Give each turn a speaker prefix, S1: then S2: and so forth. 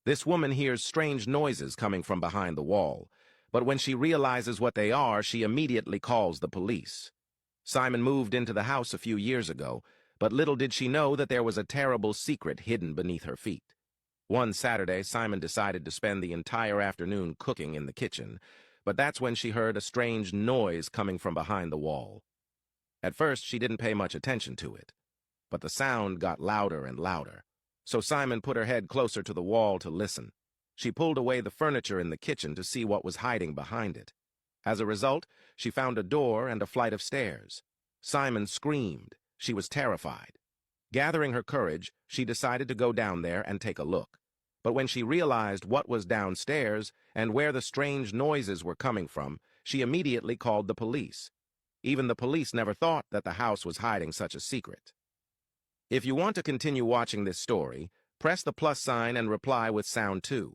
S1: This woman hears strange noises coming from behind the wall, but when she realizes what they are, she immediately calls the police. Simon moved into the house a few years ago, but little did she know that there was a terrible secret hidden beneath her feet. One Saturday, Simon decided to spend the entire afternoon cooking in the kitchen, but that's when she heard a strange noise coming from behind the wall. At first, she didn't pay much attention to it, but the sound got louder and louder. So Simon put her head closer to the wall to listen. She pulled away the furniture in the kitchen to see what was hiding behind it. As a result, she found a door and a flight of stairs. Simon screamed. She was terrified. Gathering her courage, she decided to go down there and take a look. But when she realized what was downstairs and where the strange noises were coming from, she immediately called the police. Even the police never thought that the house was hiding such a secret. If you want to continue watching this story, press the plus sign and reply with sound 2.